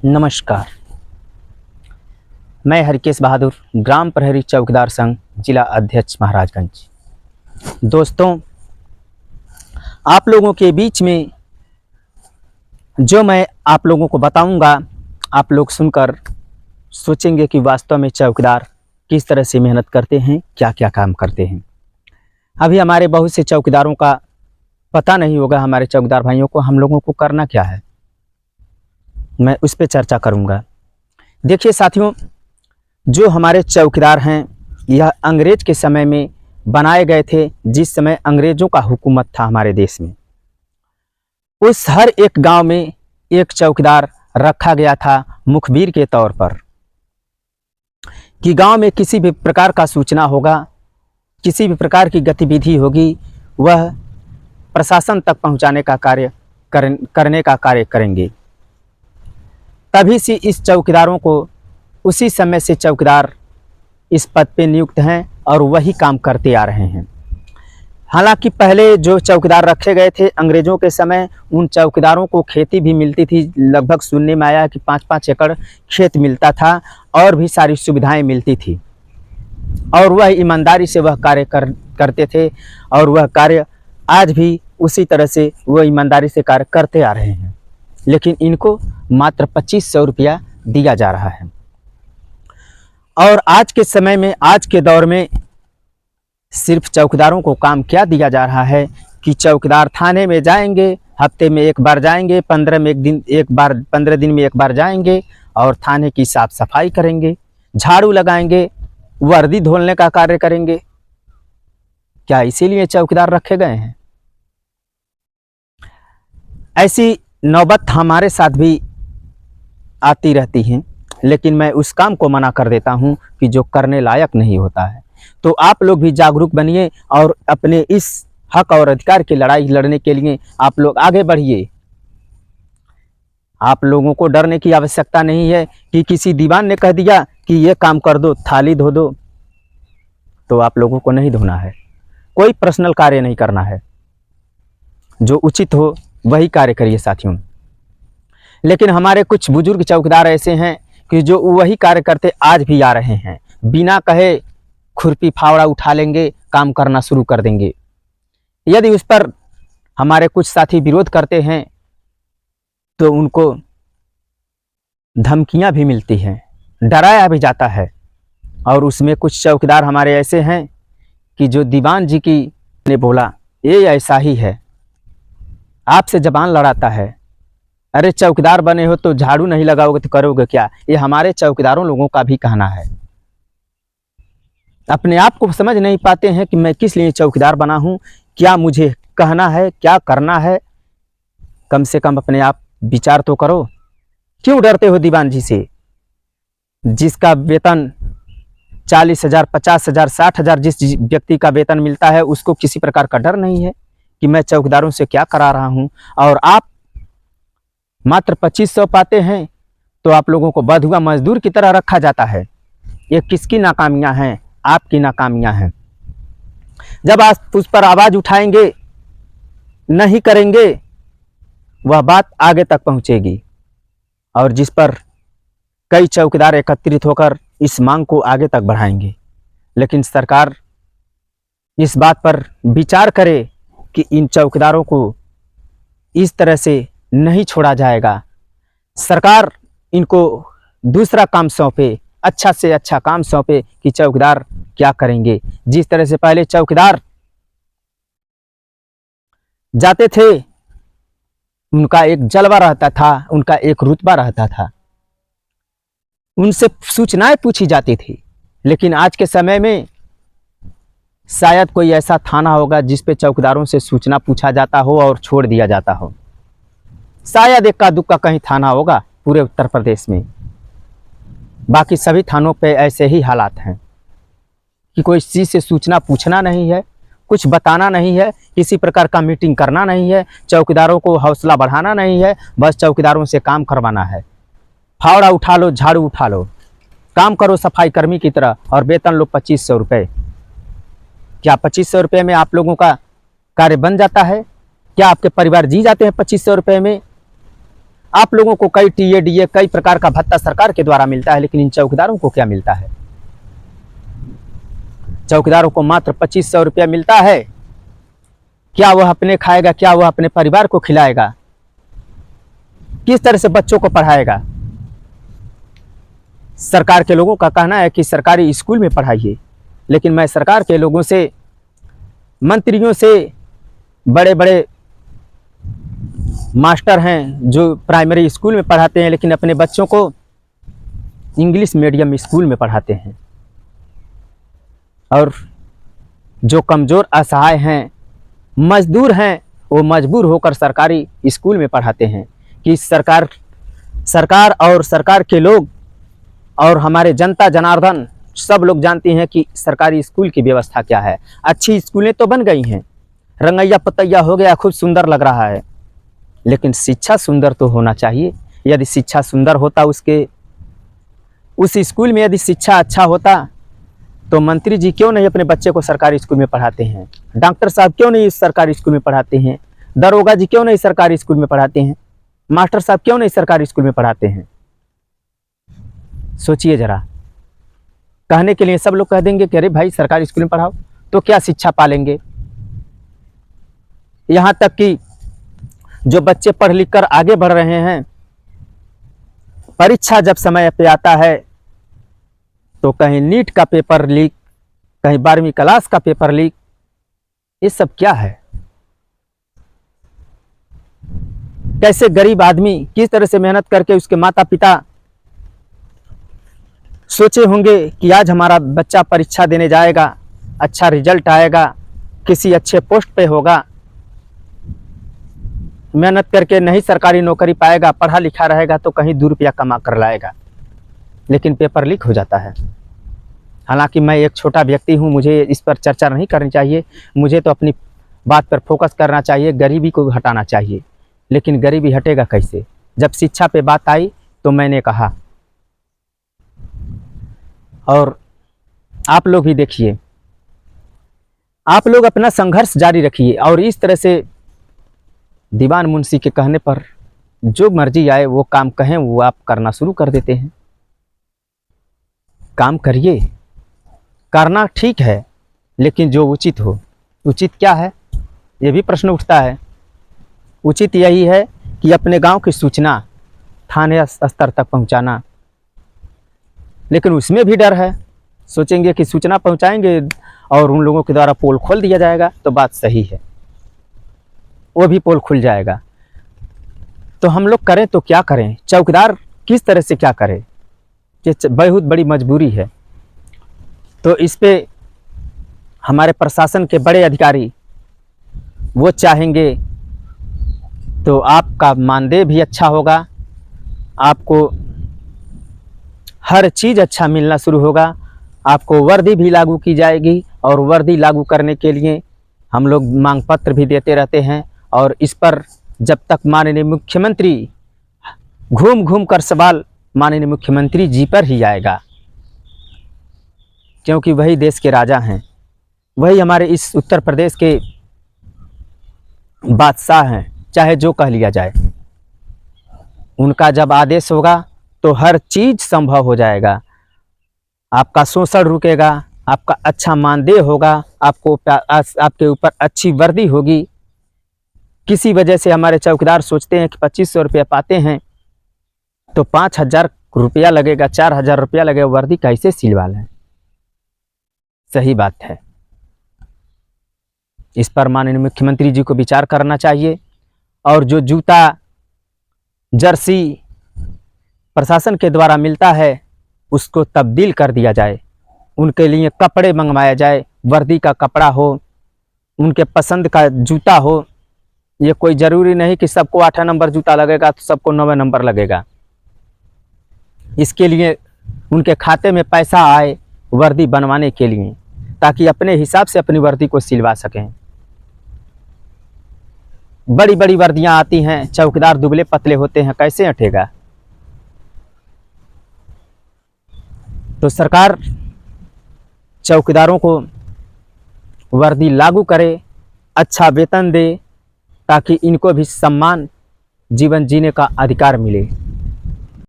नमस्कार। मैं हरकेश बहादुर, ग्राम प्रहरी चौकीदार संघ, जिला अध्यक्ष महाराजगंज। दोस्तों, आप लोगों के बीच में जो मैं आप लोगों को बताऊंगा, आप लोग सुनकर सोचेंगे कि वास्तव में चौकीदार किस तरह से मेहनत करते हैं, क्या क्या काम करते हैं। अभी हमारे बहुत से चौकीदारों का पता नहीं होगा, हमारे चौकीदार भाइयों को हम लोगों को करना क्या है। मैं उस पर चर्चा करूंगा। देखिए साथियों, जो हमारे चौकीदार हैं यह अंग्रेज के समय में बनाए गए थे। जिस समय अंग्रेजों का हुकूमत था हमारे देश में, उस हर एक गांव में एक चौकीदार रखा गया था मुखबिर के तौर पर, कि गांव में किसी भी प्रकार का सूचना होगा, किसी भी प्रकार की गतिविधि होगी, वह प्रशासन तक पहुंचाने का कार्य करने का कार्य करेंगे। तभी से इस चौकीदारों को उसी समय से चौकीदार इस पद पे नियुक्त हैं और वही काम करते आ रहे हैं। हालांकि पहले जो चौकीदार रखे गए थे अंग्रेज़ों के समय, उन चौकीदारों को खेती भी मिलती थी। लगभग सुनने में आया कि 5-5 एकड़ खेत मिलता था और भी सारी सुविधाएं मिलती थी, और वह ईमानदारी से वह कार्य करते थे, और वह कार्य आज भी उसी तरह से वह ईमानदारी से कार्य करते आ रहे हैं। लेकिन इनको मात्र 2500 रुपया दिया जा रहा है। और आज के समय में, आज के दौर में सिर्फ चौकीदारों को काम क्या दिया जा रहा है कि चौकीदार थाने में जाएंगे, हफ्ते में एक बार जाएंगे, 15 दिन में एक बार जाएंगे और थाने की साफ सफाई करेंगे, झाड़ू लगाएंगे, वर्दी धोने का कार्य करेंगे। क्या इसीलिए चौकीदार रखे गए हैं? ऐसी नौबत हमारे साथ भी आती रहती हैं, लेकिन मैं उस काम को मना कर देता हूं कि जो करने लायक नहीं होता है। तो आप लोग भी जागरूक बनिए और अपने इस हक और अधिकार की लड़ाई लड़ने के लिए आप लोग आगे बढ़िए। आप लोगों को डरने की आवश्यकता नहीं है कि किसी दीवान ने कह दिया कि ये काम कर दो, थाली धो दो, तो आप लोगों को नहीं धोना है। कोई पर्सनल कार्य नहीं करना है, जो उचित हो वही कार्य करिए साथियों। लेकिन हमारे कुछ बुजुर्ग चौकीदार ऐसे हैं कि जो वही कार्य करते आज भी आ रहे हैं। बिना कहे खुरपी फावड़ा उठा लेंगे, काम करना शुरू कर देंगे। यदि उस पर हमारे कुछ साथी विरोध करते हैं तो उनको धमकियां भी मिलती हैं, डराया भी जाता है। और उसमें कुछ चौकीदार हमारे ऐसे हैं कि जो दीवान जी की ने बोला ये ऐसा ही है, आपसे जबान लड़ाता है। अरे चौकीदार बने हो तो झाड़ू नहीं लगाओगे तो करोगे क्या? ये हमारे चौकीदारों लोगों का भी कहना है। अपने आप को समझ नहीं पाते हैं कि मैं किस लिए चौकीदार बना हूं, क्या मुझे कहना है, क्या करना है। कम से कम अपने आप विचार तो करो। क्यों डरते हो दीवान जी से? जिसका वेतन 40,000, 50,000, 60,000 जिस व्यक्ति का वेतन मिलता है, उसको किसी प्रकार का डर नहीं है कि मैं चौकीदारों से क्या करा रहा हूं। और आप मात्र 2500 पाते हैं तो आप लोगों को बंधुआ मजदूर की तरह रखा जाता है। ये किसकी नाकामियां हैं? आपकी नाकामियां हैं। जब आप उस पर आवाज उठाएंगे, नहीं करेंगे, वह बात आगे तक पहुंचेगी, और जिस पर कई चौकीदार एकत्रित होकर इस मांग को आगे तक बढ़ाएंगे। लेकिन सरकार इस बात पर विचार करे कि इन चौकीदारों को इस तरह से नहीं छोड़ा जाएगा। सरकार इनको दूसरा काम सौंपे, अच्छा से अच्छा काम सौंपे कि चौकीदार क्या करेंगे। जिस तरह से पहले चौकीदार जाते थे, उनका एक जलवा रहता था, उनका एक रुतबा रहता था, उनसे सूचनाएं पूछी जाती थी। लेकिन आज के समय में शायद कोई ऐसा थाना होगा जिस पे चौकीदारों से सूचना पूछा जाता हो और छोड़ दिया जाता हो। शायद इक्का दुक्का कहीं थाना होगा पूरे उत्तर प्रदेश में। बाकी सभी थानों पे ऐसे ही हालात हैं कि कोई चीज़ से सूचना पूछना नहीं है, कुछ बताना नहीं है, किसी प्रकार का मीटिंग करना नहीं है, चौकीदारों को हौसला बढ़ाना नहीं है, बस चौकीदारों से काम करवाना है। फावड़ा उठा लो, झाड़ू उठा लो, काम करो सफाई कर्मी की तरह, और वेतन लो 2500 रुपये। क्या 2500 रुपये में आप लोगों का कार्य बन जाता है? क्या आपके परिवार जी जाते हैं 2500 रुपये में? आप लोगों को कई टीए डीए कई प्रकार का भत्ता सरकार के द्वारा मिलता है, लेकिन इन चौकीदारों को क्या मिलता है? चौकीदारों को मात्र 2500 रुपया मिलता है। क्या वह अपने खाएगा? क्या वह अपने परिवार को खिलाएगा? किस तरह से बच्चों को पढ़ाएगा? सरकार के लोगों का कहना है कि सरकारी स्कूल में पढ़ाइए, लेकिन मैं सरकार के लोगों से, मंत्रियों से, बड़े बड़े मास्टर हैं जो प्राइमरी स्कूल में पढ़ाते हैं, लेकिन अपने बच्चों को इंग्लिश मीडियम स्कूल में पढ़ाते हैं। और जो कमज़ोर असहाय हैं, मजदूर हैं, वो मजबूर होकर सरकारी स्कूल में पढ़ाते हैं कि सरकार और सरकार के लोग और हमारे जनता जनार्दन सब लोग जानते हैं कि सरकारी स्कूल की व्यवस्था क्या है। अच्छी स्कूलें तो बन गई हैं, रंगैया पतैया हो गया, खूब सुंदर लग रहा है, लेकिन शिक्षा सुंदर तो होना चाहिए। यदि शिक्षा सुंदर होता, उस स्कूल में यदि शिक्षा अच्छा होता, तो मंत्री जी क्यों नहीं अपने बच्चे को सरकारी स्कूल में पढ़ाते हैं? डॉक्टर साहब क्यों नहीं सरकारी स्कूल में पढ़ाते हैं? दरोगा जी क्यों नहीं सरकारी स्कूल में पढ़ाते हैं? मास्टर साहब क्यों नहीं सरकारी स्कूल में पढ़ाते हैं? सोचिए जरा। कहने के लिए सब लोग कह देंगे कि अरे भाई सरकारी स्कूल में पढ़ाओ, तो क्या शिक्षा पालेंगे? यहाँ तक कि जो बच्चे पढ़ लिख कर आगे बढ़ रहे हैं, परीक्षा जब समय पे आता है तो कहीं नीट का पेपर लीक, कहीं 12वीं क्लास का पेपर लीक। ये सब क्या है? कैसे गरीब आदमी किस तरह से मेहनत करके उसके माता पिता सोचे होंगे कि आज हमारा बच्चा परीक्षा देने जाएगा, अच्छा रिजल्ट आएगा, किसी अच्छे पोस्ट पे होगा, मेहनत करके नहीं सरकारी नौकरी पाएगा, पढ़ा लिखा रहेगा तो कहीं 2 रुपया कमा कर लाएगा, लेकिन पेपर लीक हो जाता है। हालांकि मैं एक छोटा व्यक्ति हूं, मुझे इस पर चर्चा नहीं करनी चाहिए, मुझे तो अपनी बात पर फोकस करना चाहिए, गरीबी को हटाना चाहिए। लेकिन गरीबी हटेगा कैसे? जब शिक्षा पे बात आई तो मैंने कहा, और आप लोग भी देखिए, आप लोग अपना संघर्ष जारी रखिए, और इस तरह से दीवान मुंशी के कहने पर जो मर्जी आए वो काम कहें वो आप करना शुरू कर देते हैं। काम करिए, करना ठीक है, लेकिन जो उचित हो। उचित क्या है, ये भी प्रश्न उठता है। उचित यही है कि अपने गांव की सूचना थाने स्तर तक पहुंचाना, लेकिन उसमें भी डर है। सोचेंगे कि सूचना पहुंचाएंगे और उन लोगों के द्वारा पोल खोल दिया जाएगा, तो बात सही है, वो भी पोल खुल जाएगा। तो हम लोग करें तो क्या करें? चौकीदार किस तरह से क्या करें? ये बहुत बड़ी मजबूरी है। तो इस पे हमारे प्रशासन के बड़े अधिकारी वो चाहेंगे तो आपका मानदेय भी अच्छा होगा, आपको हर चीज़ अच्छा मिलना शुरू होगा, आपको वर्दी भी लागू की जाएगी, और वर्दी लागू करने के लिए हम लोग मांग पत्र भी देते रहते हैं। और इस पर जब तक माननीय मुख्यमंत्री, घूम घूम कर सवाल माननीय मुख्यमंत्री जी पर ही आएगा, क्योंकि वही देश के राजा हैं, वही हमारे इस उत्तर प्रदेश के बादशाह हैं, चाहे जो कह लिया जाए। उनका जब आदेश होगा तो हर चीज़ संभव हो जाएगा। आपका शोषण रुकेगा, आपका अच्छा मानदेय होगा, आपके ऊपर अच्छी वर्दी होगी। किसी वजह से हमारे चौकीदार सोचते हैं कि 2500 रुपया पाते हैं तो 5000 रुपया लगेगा, 4000 रुपया लगेगा, वर्दी कैसे सिलवा लें? सही बात है। इस पर माननीय मुख्यमंत्री जी को विचार करना चाहिए, और जो जूता जर्सी प्रशासन के द्वारा मिलता है उसको तब्दील कर दिया जाए, उनके लिए कपड़े मंगवाया जाए, वर्दी का कपड़ा हो, उनके पसंद का जूता हो। ये कोई ज़रूरी नहीं कि सबको 8 नंबर जूता लगेगा तो सबको 9 नंबर लगेगा। इसके लिए उनके खाते में पैसा आए वर्दी बनवाने के लिए, ताकि अपने हिसाब से अपनी वर्दी को सिलवा सकें। बड़ी बड़ी वर्दियां आती हैं, चौकीदार दुबले पतले होते हैं, कैसे अटेगा? तो सरकार चौकीदारों को वर्दी लागू करे, अच्छा वेतन दे, ताकि इनको भी सम्मान जीवन जीने का अधिकार मिले।